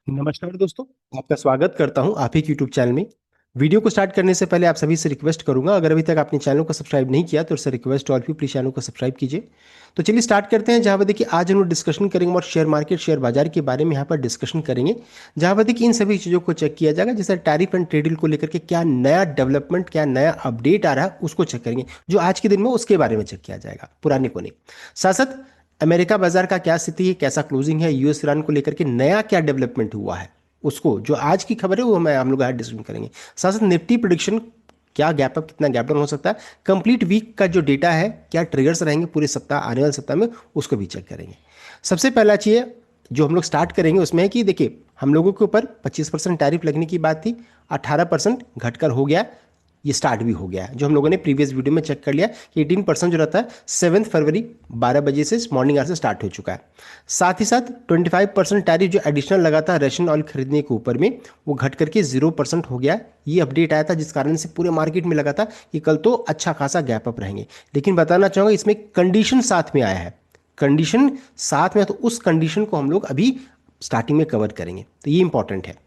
नमस्कार दोस्तों। आपका स्वागत करता हूं आप ही यूट्यूब चैनल में। वीडियो को स्टार्ट करने से पहले आप सभी से रिक्वेस्ट करूंगा, अगर अभी तक आपने चैनल को सब्सक्राइब नहीं किया तो उससे रिक्वेस्ट ऑल भी प्लीज चैनल को सब्सक्राइब कीजिए। तो चलिए स्टार्ट करते हैं। जहां पर देखिए आज हम लोग डिस्कशन करेंगे और शेयर मार्केट शेयर बाजार के बारे में यहाँ पर डिस्कशन करेंगे। जहां पर देखिए इन सभी चीज़ों को चेक किया जाएगा, जैसे टैरिफ एंड ट्रेड डील को लेकर के क्या नया डेवलपमेंट, क्या नया अपडेट आ रहा है उसको चेक करेंगे। जो आज के दिन में उसके बारे में चेक किया जाएगा, पुराने को नहीं। साथ साथ अमेरिका बाजार का क्या स्थिति है, कैसा क्लोजिंग है, यूएस ईरान को लेकर के नया क्या डेवलपमेंट हुआ है, उसको जो आज की खबर है वो हम लोग आज डिस्कशन करेंगे। साथ साथ निफ्टी प्रिडिक्शन, क्या गैप अप, कितना गैप डाउन हो सकता है, कंप्लीट वीक का जो डेटा है, क्या ट्रिगर्स रहेंगे पूरे सप्ताह, आने वाले सप्ताह में, उसको भी चेक करेंगे। सबसे पहला चीज़ जो हम लोग स्टार्ट करेंगे उसमें है कि देखिए हम लोगों के ऊपर 25% टैरिफ लगने की बात थी, 18% घटकर हो गया। ये स्टार्ट भी हो गया है, जो हम लोगों ने प्रीवियस वीडियो में चेक कर लिया कि 18% जो रहता है 7 फरवरी 12 बजे से मॉर्निंग आवर से स्टार्ट हो चुका है। साथ ही साथ 25% टैरिफ जो एडिशनल लगा था रशियन ऑयल खरीदने के ऊपर में, वो घट करके 0% हो गया। ये अपडेट आया था जिस कारण से पूरे मार्केट में लगा था कि कल तो अच्छा खासा गैप अप रहेंगे। लेकिन बताना चाहूँगा इसमें कंडीशन साथ में आया है। कंडीशन साथ में, तो उस कंडीशन को हम लोग अभी स्टार्टिंग में कवर करेंगे, तो ये इंपॉर्टेंट है।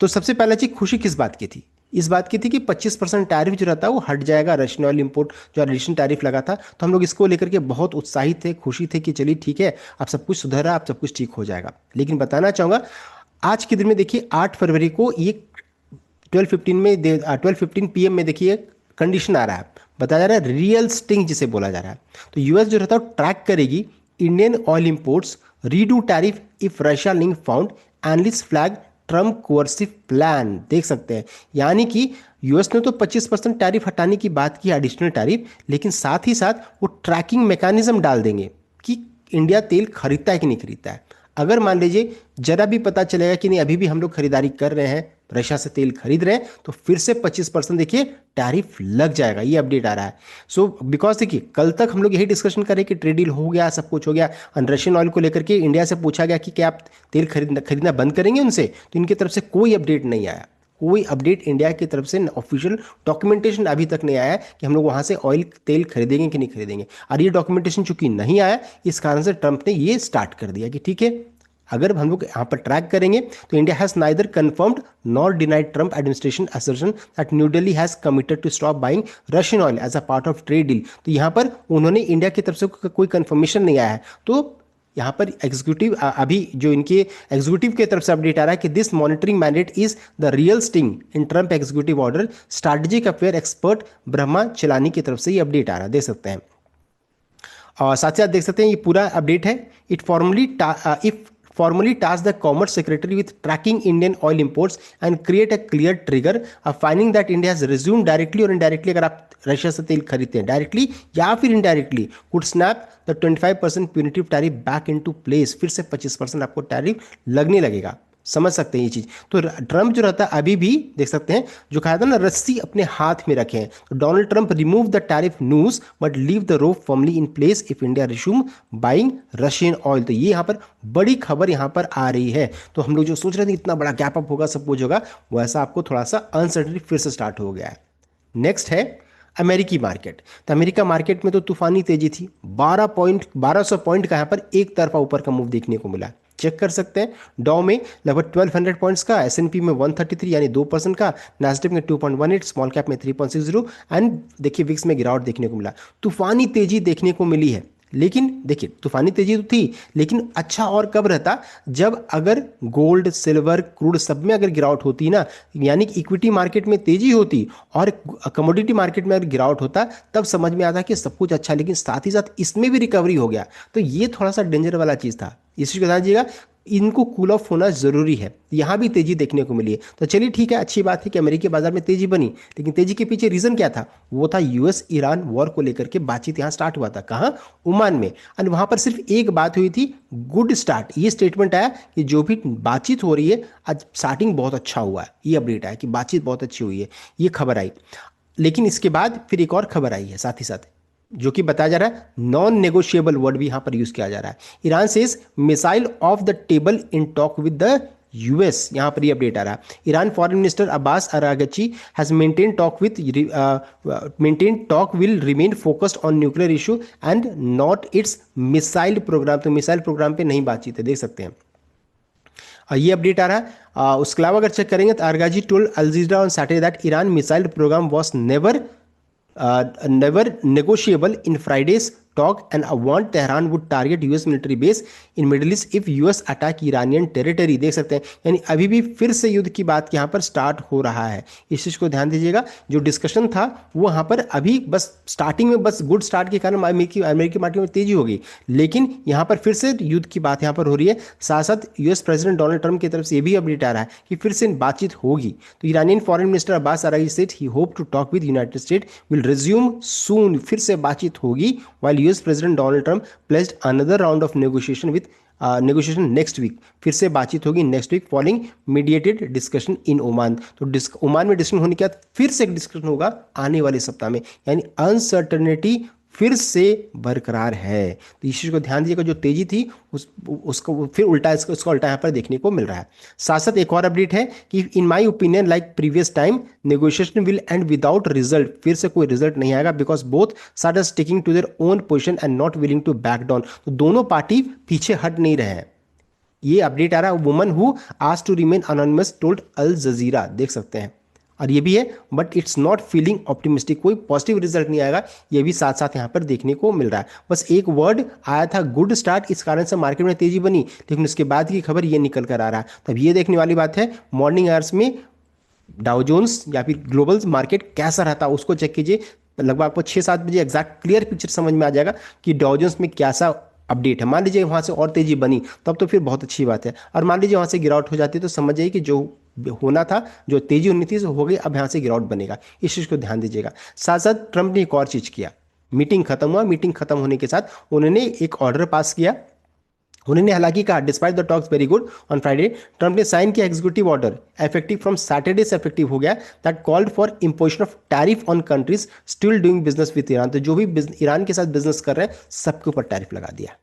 तो सबसे पहला चीज खुशी किस बात की थी? इस बात की थी कि 25% टैरिफ जो रहता है वो हट जाएगा, रशियन ऑयल इंपोर्ट जो एडिशनल टैरिफ लगा था। तो हम लोग इसको लेकर के बहुत उत्साहित थे, खुशी थे कि चलिए ठीक है, अब सब कुछ सुधर रहा, अब सब कुछ ठीक हो जाएगा। लेकिन बताना चाहूंगा आज के दिन में देखिए 8 फरवरी को ये 12:15 PM में देखिए कंडीशन आ रहा है, बताया जा रहा है रियल स्टिंग जिसे बोला जा रहा है। तो यूएस जो रहता है ट्रैक करेगी Indian oil imports, redo tariff if Russia link found, analyst flag Trump coercive plan. देख सकते हैं, यानी कि यूएस ने तो 25% टैरिफ हटाने की बात की, एडिशनल टैरिफ, लेकिन साथ ही साथ वो ट्रैकिंग मैकेनिज्म डाल देंगे कि इंडिया तेल खरीदता है कि नहीं खरीदता है। अगर मान लीजिए जरा भी पता चलेगा कि नहीं अभी भी हम लोग खरीदारी कर रहे हैं, रशिया से तेल खरीद रहे हैं, तो फिर से 25% देखिए टैरिफ लग जाएगा। ये अपडेट आ रहा है। सो बिकॉज देखिए कल तक हम लोग यही डिस्कशन करें कि ट्रेड डील हो गया, सब कुछ हो गया, रशियन ऑयल को लेकर के इंडिया से पूछा गया कि क्या आप तेल खरीदना बंद करेंगे उनसे, तो इनकी तरफ से कोई अपडेट नहीं आया। कोई अपडेट इंडिया की तरफ से ऑफिशियल डॉक्यूमेंटेशन अभी तक नहीं आया कि हम लोग वहां से ऑयल तेल खरीदेंगे कि नहीं खरीदेंगे। और ये डॉक्यूमेंटेशन चूंकि नहीं आया, इस कारण से ट्रंप ने ये स्टार्ट कर दिया कि ठीक है, अगर हम लोग यहाँ पर ट्रैक करेंगे तो India has neither confirmed nor denied Trump administration assertion that New Delhi has committed to stop buying Russian oil as a part of trade deal. तो यहाँ पर उन्होंने इंडिया की तरफ से कोई कंफर्मेशन नहीं आया है। तो यहाँ पर एग्जीक्यूटिव अभी जो इनके एग्जीक्यूटिव की तरफ से अपडेट आ रहा है कि this monitoring mandate is the real sting in Trump executive order, strategic affair expert Brahma Chellaney की तरफ से ये अपडेट आ रहा है, देख सकते हैं। और साथ ही साथ देख सकते हैं ये पूरा अपडेट है। It formally if formally task the commerce secretary with tracking Indian oil imports and create a clear trigger of finding that India has resumed directly or indirectly, अगर आप रशिया से तेल खरीदते हैं डायरेक्टली या फिर indirectly, could snap the 25% punitive tariff back into place। फिर से 25% आपको टैरिफ लगने लगेगा। समझ सकते हैं ये चीज। तो ट्रंप जो रहता है अभी भी देख सकते हैं, जो कहा था ना रस्सी अपने हाथ में रखे हैं। तो Donald Trump remove the tariff news but leave the rope firmly in place if India resume buying Russian oil. तो ये यहाँ पर बड़ी खबर यहाँ पर आ रही है। तो हम लोग जो सोच रहे थे इतना बड़ा गैप अप होगा, सब कुछ होगा, वैसा आपको थोड़ा सा अनसर्टनिटी फिर से स्टार्ट हो गया है। नेक्स्ट है अमेरिकी मार्केट। तो अमेरिका मार्केट में तो तूफानी तेजी थी, 1200 पॉइंट का यहाँ पर एक तरफा ऊपर का मूव देखने को मिला। चेक कर सकते हैं, डॉ में लगभग 1200 पॉइंट्स का, एसएनपी में 133 यानी 2% का, नैस्डैक में 2.18, स्मॉल कैप में 3.60, एंड देखिए विक्स में गिरावट देखने को मिला। तूफानी तेजी देखने को मिली है। लेकिन देखिए तूफानी तेजी तो थी, लेकिन अच्छा और कब रहता, जब अगर गोल्ड सिल्वर क्रूड सब में अगर गिरावट होती ना, यानी कि इक्विटी मार्केट में तेजी होती और कमोडिटी मार्केट में अगर गिरावट होता, तब समझ में आता कि सब कुछ अच्छा। लेकिन साथ ही साथ इसमें भी रिकवरी हो गया, तो ये थोड़ा सा डेंजर वाला चीज था। इस चीज को ध्यान दीजिएगा, इनको कूल ऑफ होना जरूरी है। यहां भी तेजी देखने को मिली है, तो चलिए ठीक है, अच्छी बात है कि अमेरिकी बाजार में तेजी बनी। लेकिन तेजी के पीछे रीजन क्या था? वो था यूएस ईरान वॉर को लेकर के बातचीत यहां स्टार्ट हुआ था, कहां? ओमान में। और वहां पर सिर्फ एक बात हुई थी, गुड स्टार्ट। ये स्टेटमेंट आया कि जो भी बातचीत हो रही है आज स्टार्टिंग बहुत अच्छा हुआ है। ये अपडेट आया कि बातचीत बहुत अच्छी हुई है, ये खबर आई। लेकिन इसके बाद फिर एक और खबर आई है साथ ही साथ, जो कि बताया जा रहा है नॉन नेगोशिएबल वर्ड भी यहां पर यूज किया जा रहा है। Iran says missile off the table in talk with the US. यहां पर ये अपडेट आ रहा है। Iran foreign minister Abbas Araghchi has maintain talk will remain focused on nuclear issue and not its missile programme. तो missile programme पे नहीं बातचीत है, देख सकते हैं। ये अपडेट आ रहा है। उसके अलावा अगर चेक करेंगे तो Araghchi told Al Jazeera on Saturday that Iran missile programme was never negotiable in Friday's talk and warned Tehran would target US military base in Middle East if US attack Iranian territory। देख सकते हैं यानी अभी भी फिर से युद्ध की बात यहाँ पर स्टार्ट हो रहा है, इस चीज़ को ध्यान दीजिएगा। जो डिस्कशन था वो यहाँ पर अभी बस स्टार्टिंग में बस गुड स्टार्ट के कारण अमेरिकी मार्केट में तेजी होगी, लेकिन यहाँ पर फिर से युद्ध की बात यहाँ पर हो रही है। साथ साथ यूएस प्रेसिडेंट डोनाल्ड ट्रंप की तरफ से ये भी अपडेट आ रहा है कि फिर से बातचीत होगी। तो Iranian foreign minister Abbas Araghchi said he hope to talk with United State will resume soon. फिर से बातचीत होगी, while US president Donald Trump placed another round of negotiation with negotiation next week. फिर से बातचीत होगी next week following mediated discussion in Oman. तो Oman में डिस्कशन होने के बाद फिर से एक डिस्कशन होगा आने वाले सप्ताह में, यानी अनसर्टनिटी फिर से बरकरार है। तो इस चीज़ को ध्यान दीजिएगा, जो तेजी थी उसको फिर उल्टा उसका उल्टा यहाँ पर देखने को मिल रहा है। साथ साथ एक और अपडेट है कि in my opinion like previous time negotiation will end without result. फिर से कोई रिजल्ट नहीं आएगा because both side are sticking to their own position and not willing to back down. तो दोनों पार्टी पीछे हट नहीं रहे हैं। ये अपडेट आ रहा है, woman who asked to remain anonymous told Al Jazeera. देख सकते हैं, और ये भी है but it's not feeling optimistic. कोई पॉजिटिव रिजल्ट नहीं आएगा, ये भी साथ साथ यहाँ पर देखने को मिल रहा है। बस एक वर्ड आया था गुड स्टार्ट, इस कारण से मार्केट में तेजी बनी, लेकिन उसके बाद की खबर ये निकल कर आ रहा है। तब ये देखने वाली बात है मॉर्निंग आवर्स में डाउ जोन्स या फिर ग्लोबल मार्केट कैसा रहता है उसको चेक कीजिए। लगभग आपको 6-7 बजे एग्जैक्ट क्लियर पिक्चर समझ में आ जाएगा कि डाउ जोन्स में कैसा अपडेट है। मान लीजिए वहाँ से और तेजी बनी तब तो फिर बहुत अच्छी बात है, और मान लीजिए वहाँ से गिरावट हो जाती है तो समझ जाइए कि जो होना था, जो तेजी होनी थी हो गई, अब यहाँ से गिरावट बनेगा। इस चीज़ को ध्यान दीजिएगा। साथ साथ ट्रंप ने एक और चीज़ किया, मीटिंग खत्म हुआ, मीटिंग खत्म होने के साथ उन्होंने एक ऑर्डर पास किया। उन्होंने हालांकि कहा despite the talks very good on Friday, Trump ने साइन किया executive order effective from Saturday से इफेक्टिव हो गया that called for imposition of tariff on countries still doing business with Iran. तो जो भी ईरान के साथ बिजनेस कर रहे हैं सबके ऊपर टैरिफ लगा दिया,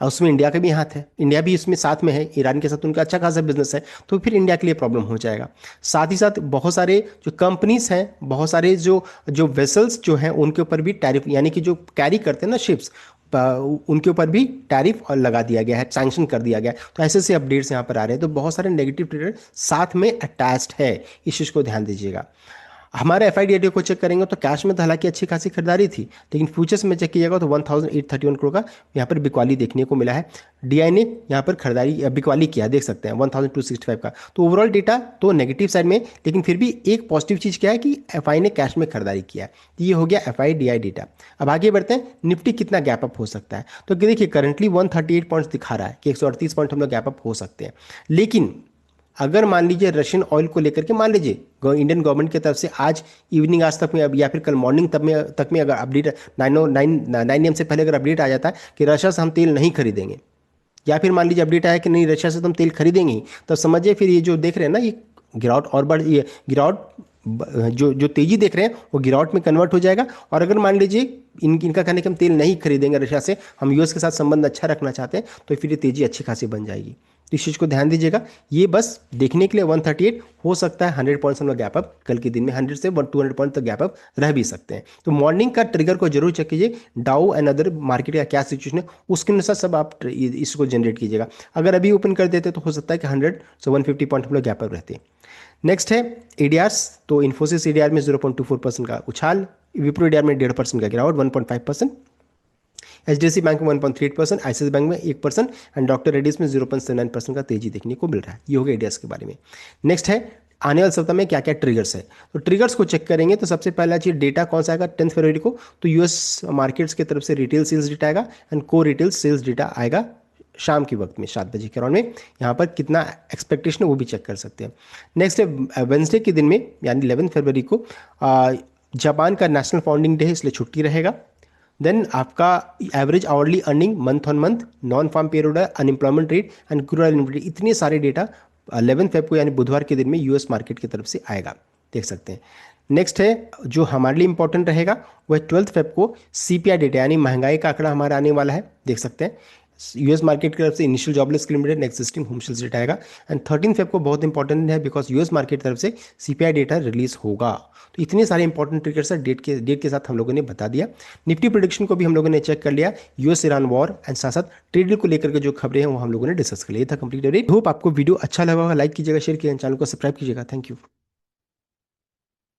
और उसमें इंडिया का भी हाथ है, इंडिया भी इसमें साथ में है। ईरान के साथ उनका अच्छा खासा बिजनेस है, तो फिर इंडिया के लिए प्रॉब्लम हो जाएगा। साथ ही साथ बहुत सारे जो कंपनीज हैं, बहुत सारे जो जो वेसल्स जो हैं उनके ऊपर भी टैरिफ, यानी कि जो कैरी करते हैं ना शिप्स, उनके ऊपर भी टैरिफ और लगा दिया गया है, सैंक्शन कर दिया गया है। तो ऐसे से अपडेट्स यहाँ पर आ रहे हैं। तो बहुत सारे नेगेटिव ट्रेडर साथ में अटैच्ड है, इस चीज़ को ध्यान दीजिएगा। हमारे एफआईडी को चेक करेंगे तो कैश में तो हालांकि अच्छी खासी खरीदारी थी, लेकिन फ्यूचर्स में चेक कीजिएगा तो 1831 करोड़ का यहाँ पर बिकवाली देखने को मिला है। डीआई ने यहाँ पर खरीदारी बिकवाली किया, देख सकते हैं 1265 का। तो ओवरऑल डेटा तो नेगेटिव साइड में, लेकिन फिर भी एक पॉजिटिव चीज़ क्या है कि एफआई ने कैश में खरीदारी किया है। तो ये हो गया एफआई डीआई डेटा। अब आगे बढ़ते हैं, निफ्टी कितना गैप अप हो सकता है। तो देखिए करंटली 138 पॉइंट्स दिखा रहा है कि 138 पॉइंट हम लोग गैप अप हो सकते हैं। लेकिन अगर मान लीजिए रशियन ऑयल को लेकर के मान लीजिए इंडियन गवर्नमेंट की तरफ से आज इवनिंग आज तक में या फिर कल मॉर्निंग तक में अगर अपडेट 9 AM से पहले अगर अपडेट आ जाता है कि रशिया से हम तेल नहीं खरीदेंगे, या फिर मान लीजिए अपडेट आया कि नहीं रशिया से तो हम तेल खरीदेंगे ही, तो समझिए फिर ये जो देख रहे हैं ना ये गिरावट और बढ़, ये गिरावट जो तेजी देख रहे हैं वो गिरावट में कन्वर्ट हो जाएगा। और अगर मान लीजिए इनका कहने कि हम तेल नहीं खरीदेंगे रशिया से, हम यूएस के साथ संबंध अच्छा रखना चाहते हैं, तो फिर ये तेजी अच्छी खासी बन जाएगी। तो इस चीज़ को ध्यान दीजिएगा। ये बस देखने के लिए 138 हो सकता है 100 पॉइंट्स हम लोग गैप अप कल के दिन में 100 से 200 पॉइंट तक गैप अप रह भी सकते हैं। तो मॉर्निंग का ट्रिगर को जरूर चेक कीजिए, डाउ एंड अदर मार्केट का क्या सिचुएशन है उसके अनुसार सब आप इसको जनरेट कीजिएगा। अगर अभी ओपन कर देते तो हो सकता है कि 100 से 150 पॉइंट हम लोग गैप अप रहते हैं। नेक्स्ट है एडीआर्स। तो इन्फोसिस एडीआर में 0.24% का उछाल, विप्रो एडीआर में 1.5% का गिरावट 1.5%, एचडीएफसी बैंक में 1.38%, आईसीआईसीआई बैंक में 1% एंड डॉक्टर रेड्डीज में 0.79% का तेजी देखने को मिल रहा है। ये हो गया एडीआर्स के बारे में। नेक्स्ट है आने वाले सप्ताह में क्या क्या ट्रिगर्स है। तो ट्रिगर्स को चेक करेंगे तो सबसे पहला चीज डेटा कौन सा आएगा 10 फरवरी को, तो यूएस मार्केट्स की तरफ से रिटेल सेल्स डेटा आएगा एंड को रिटेल सेल्स डेटा आएगा शाम के वक्त में 7 बजे के अराउंड में। यहाँ पर कितना एक्सपेक्टेशन है वो भी चेक कर सकते हैं। नेक्स्ट है वेंसडे के दिन में यानी 11 फरवरी को जापान का नेशनल फाउंडिंग डे है, इसलिए छुट्टी रहेगा। देन आपका average hourly earning month on month, non farm payroll, unemployment rate and crude oil inventory, इतने सारे डेटा 11 फेब को यानी बुधवार के दिन में यूएस मार्केट की तरफ से आएगा, देख सकते हैं। नेक्स्ट है जो हमारे लिए इंपॉर्टेंट रहेगा वह 12 फेब को सीपीआई डेटा यानी महंगाई का आंकड़ा हमारा आने वाला है, देख सकते हैं। यूएस मार्केट की तरफ से initial jobless claim data, existing home sales data आएगा। एंड 13 फेब को बहुत इंपॉर्टेंट है बिकॉज यूएस मार्केट की तरफ से सीपीआई डेटा रिलीज होगा। तो इतने सारे इंपॉर्टेंट ट्रिगर्स है डेट के साथ हम लोगों ने बता दिया। निफ्टी प्रोडिक्शन को भी हम लोगों ने चेक कर लिया, यूएस ईरान वॉर एंड साथ साथ ट्रेड को लेकर के जो खबरें हैं वो हम लोगों ने डिस्कस कर लिया। ये था कंप्लीट अपडेट। होप आपको वीडियो अच्छा लगा होगा, लाइक कीजिएगा, शेयर कीजिएगा, चैनल को सब्सक्राइब कीजिएगा। Thank you.